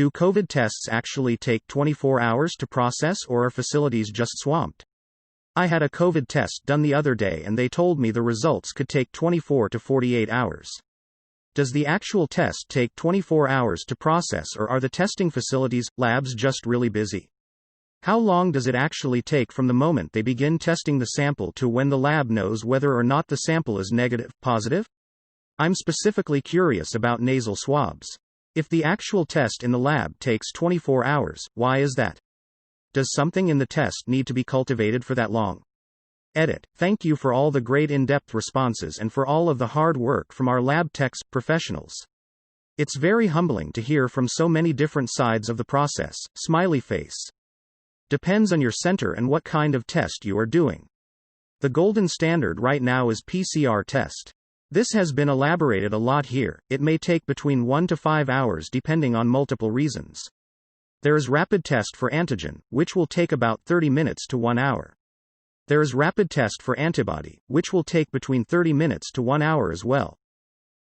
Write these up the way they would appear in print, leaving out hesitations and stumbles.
Do COVID tests actually take 24 hours to process, or are facilities just swamped? I had a COVID test done the other day and they told me the results could take 24 to 48 hours. Does the actual test take 24 hours to process, or are the testing facilities, labs just really busy? How long does it actually take from the moment they begin testing the sample to when the lab knows whether or not the sample is negative, positive? I'm specifically curious about nasal swabs. If the actual test in the lab takes 24 hours, why is that? Does something in the test need to be cultivated for that long? Edit. Thank you for all the great in-depth responses and for all of the hard work from our lab techs professionals. It's very humbling to hear from so many different sides of the process. Smiley face. Depends on your center and what kind of test you are doing. The golden standard right now is PCR test. This has been elaborated a lot here. It may take between 1 to 5 hours depending on multiple reasons. There is rapid test for antigen, which will take about 30 minutes to 1 hour. There is rapid test for antibody, which will take between 30 minutes to 1 hour as well.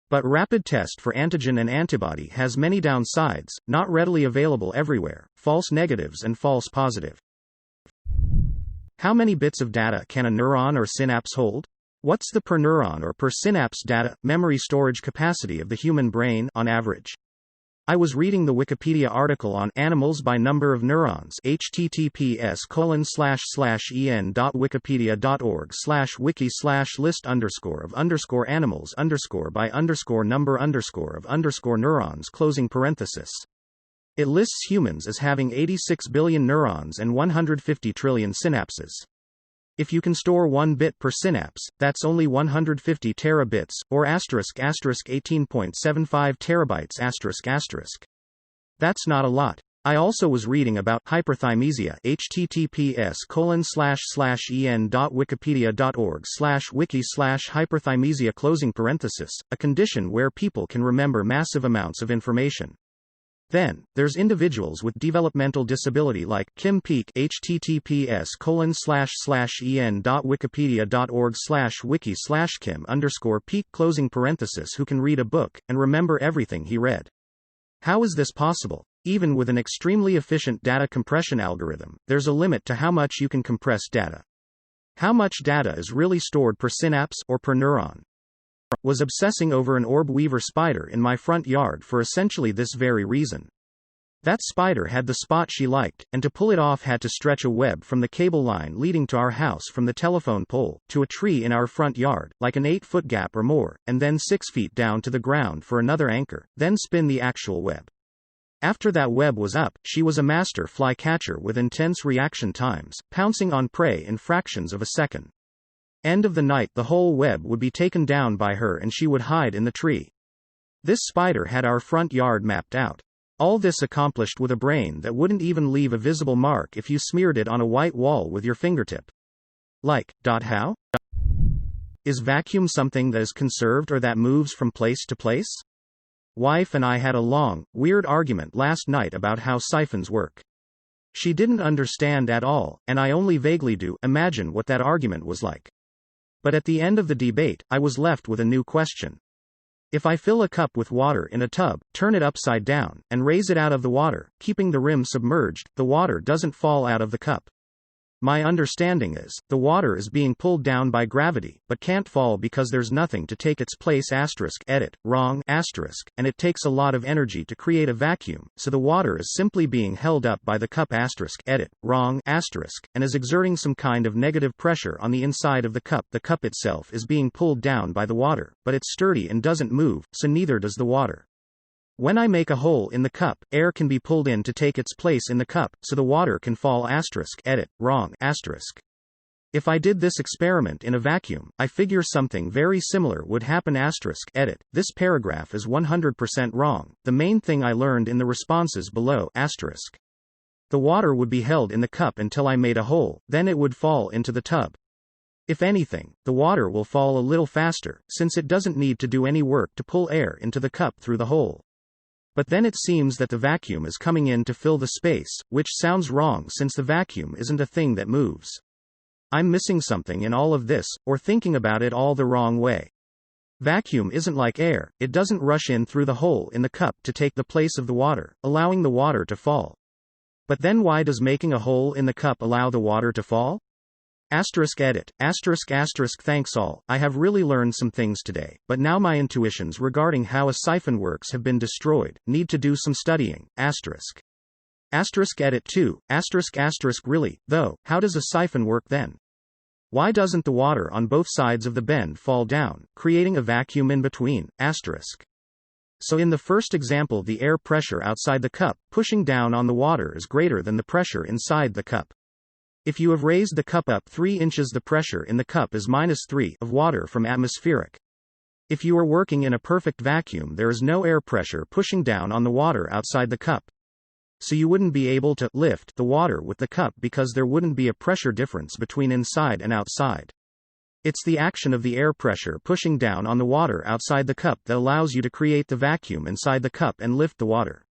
But rapid test for antigen and antibody has many downsides, not readily available everywhere, false negatives and false positive. How many bits of data can a neuron or synapse hold? What's the per neuron or per synapse data, memory storage capacity of the human brain, on average? I was reading the Wikipedia article on Animals by Number of Neurons, https://en.wikipedia.org/wiki/list_of_number_of_neurons. It lists humans as having 86 billion neurons and 150 trillion synapses. If you can store 1 bit per synapse, that's only 150 terabits, or **18.75 terabytes**. That's not a lot. I also was reading about hyperthymesia, https://en.wikipedia.org/wiki/hyperthymesia, a condition where people can remember massive amounts of information. Then, there's individuals with developmental disability like Kim Peek, https://en.wikipedia.org/wiki/kim_peek, who can read a book and remember everything he read. How is this possible? Even with an extremely efficient data compression algorithm, there's a limit to how much you can compress data. How much data is really stored per synapse, or per neuron? Was obsessing over an orb weaver spider in my front yard for essentially this very reason. That spider had the spot she liked, and to pull it off had to stretch a web from the cable line leading to our house from the telephone pole to a tree in our front yard, like an 8-foot gap or more, and then 6 feet down to the ground for another anchor, then spin the actual web. After that web was up, she was a master fly catcher with intense reaction times, pouncing on prey in fractions of a second. End of the night, the whole web would be taken down by her and she would hide in the tree. This spider had our front yard mapped out. All this accomplished with a brain that wouldn't even leave a visible mark if you smeared it on a white wall with your fingertip. How? Is vacuum something that is conserved or that moves from place to place? Wife and I had a long, weird argument last night about how siphons work. She didn't understand at all, and I only vaguely do. Imagine what that argument was like. But at the end of the debate, I was left with a new question. If I fill a cup with water in a tub, turn it upside down, and raise it out of the water, keeping the rim submerged, the water doesn't fall out of the cup. My understanding is, the water is being pulled down by gravity, but can't fall because there's nothing to take its place. Edit, wrong, and it takes a lot of energy to create a vacuum, so the water is simply being held up by the cup. Edit, wrong, and is exerting some kind of negative pressure on the inside of the cup. The cup itself is being pulled down by the water, but it's sturdy and doesn't move, so neither does the water. When I make a hole in the cup, air can be pulled in to take its place in the cup, so the water can fall. Edit, wrong, If I did this experiment in a vacuum, I figure something very similar would happen. Edit, this paragraph is 100% wrong. The main thing I learned in the responses below. The water would be held in the cup until I made a hole, then it would fall into the tub. If anything, the water will fall a little faster, since it doesn't need to do any work to pull air into the cup through the hole. But then it seems that the vacuum is coming in to fill the space, which sounds wrong since the vacuum isn't a thing that moves. I'm missing something in all of this, or thinking about it all the wrong way. Vacuum isn't like air, it doesn't rush in through the hole in the cup to take the place of the water, allowing the water to fall. But then why does making a hole in the cup allow the water to fall? Edit. Thanks all, I have really learned some things today, but now my intuitions regarding how a siphon works have been destroyed, need to do some studying. Edit 2. Really, though, how does a siphon work then? Why doesn't the water on both sides of the bend fall down, creating a vacuum in between? So in the first example, the air pressure outside the cup, pushing down on the water, is greater than the pressure inside the cup. If you have raised the cup up 3 inches, the pressure in the cup is -3 of water from atmospheric. If you are working in a perfect vacuum, there is no air pressure pushing down on the water outside the cup. So you wouldn't be able to lift the water with the cup because there wouldn't be a pressure difference between inside and outside. It's the action of the air pressure pushing down on the water outside the cup that allows you to create the vacuum inside the cup and lift the water.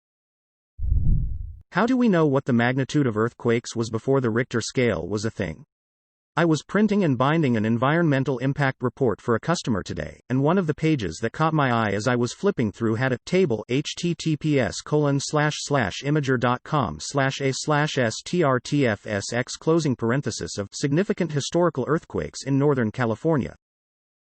How do we know what the magnitude of earthquakes was before the Richter scale was a thing? I was printing and binding an environmental impact report for a customer today, and one of the pages that caught my eye as I was flipping through had a table https://imager.com/a/strtfsx of significant historical earthquakes in Northern California.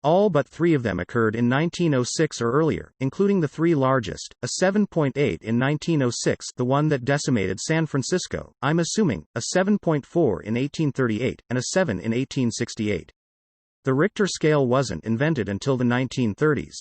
All but 3 of them occurred in 1906 or earlier, including the 3 largest, a 7.8 in 1906, the one that decimated San Francisco, I'm assuming, a 7.4 in 1838, and a 7 in 1868. The Richter scale wasn't invented until the 1930s.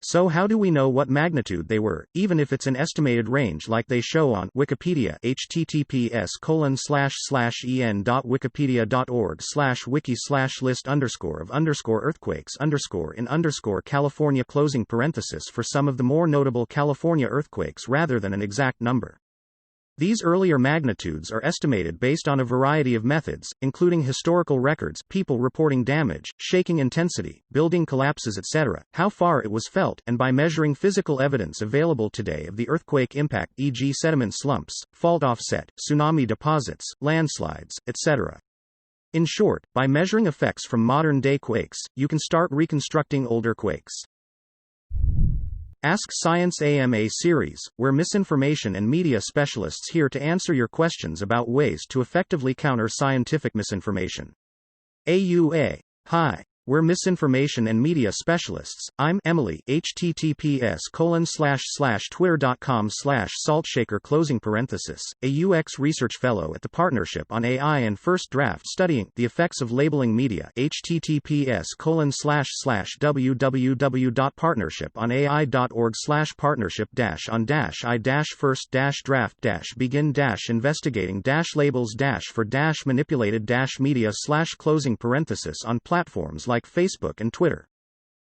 So how do we know what magnitude they were, even if it's an estimated range like they show on Wikipedia, https://en.wikipedia.org/wiki/list_earthquakes_in_California for some of the more notable California earthquakes rather than an exact number. These earlier magnitudes are estimated based on a variety of methods, including historical records, people reporting damage, shaking intensity, building collapses, etc., how far it was felt, and by measuring physical evidence available today of the earthquake impact, e.g. sediment slumps, fault offset, tsunami deposits, landslides, etc. In short, by measuring effects from modern-day quakes, you can start reconstructing older quakes. Ask Science AMA series, where misinformation and media specialists here to answer your questions about ways to effectively counter scientific misinformation. AUA. Hi. We're misinformation and media specialists. I'm Emily. https://twitter.com/saltshaker, a UX research fellow at the Partnership on AI and First Draft studying the effects of labeling media. https://www.partnership.ai.org/partnership-on-i-first-draft-begin-investigating-labels-for-media/on platforms like Facebook and Twitter.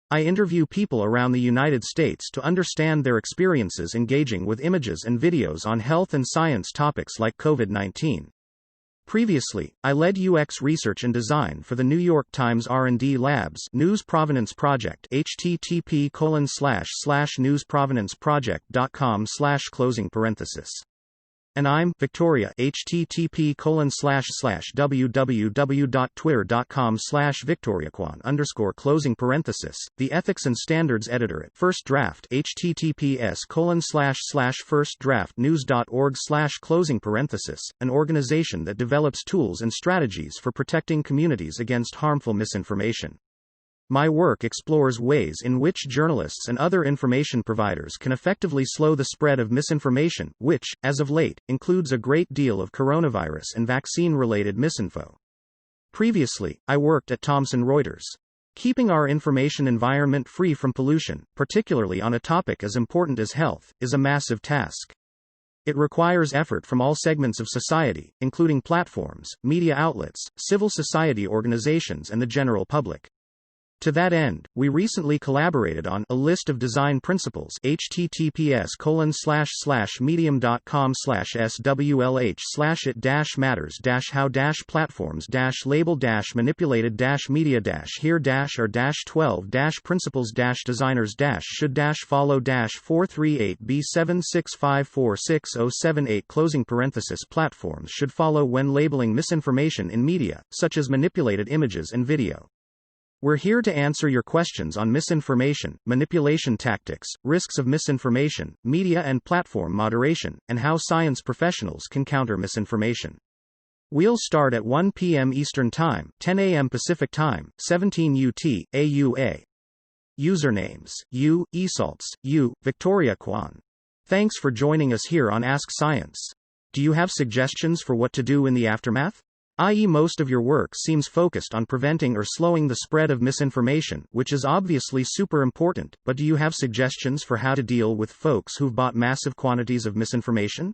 I interview people around the United States to understand their experiences engaging with images and videos on health and science topics like COVID-19. Previously, I led UX research and design for the New York Times R&D Labs News Provenance Project. http://newsprovenanceproject.com/. And I'm Victoria. http://www.twitter.com/victoriaquan_, the ethics and standards editor at First Draft. https://firstdraftnews.org/, an organization that develops tools and strategies for protecting communities against harmful misinformation. My work explores ways in which journalists and other information providers can effectively slow the spread of misinformation, which, as of late, includes a great deal of coronavirus and vaccine-related misinfo. Previously, I worked at Thomson Reuters. Keeping our information environment free from pollution, particularly on a topic as important as health, is a massive task. It requires effort from all segments of society, including platforms, media outlets, civil society organizations, and the general public. To that end, we recently collaborated on a list of design principles. https://medium.com/sWLH/-HDASH-12-metadata-here-12-principles-label-438B76546078 platforms should follow when labeling misinformation in media, such as manipulated images and video. We're here to answer your questions on misinformation, manipulation tactics, risks of misinformation, media and platform moderation, and how science professionals can counter misinformation. We'll start at 1 p.m. Eastern Time, 10 a.m. Pacific Time, 17 UT, AUA. Usernames: U, Esalts, U, Victoria Kwan. Thanks for joining us here on Ask Science. Do you have suggestions for what to do in the aftermath? I.e., most of your work seems focused on preventing or slowing the spread of misinformation, which is obviously super important, but do you have suggestions for how to deal with folks who've bought massive quantities of misinformation?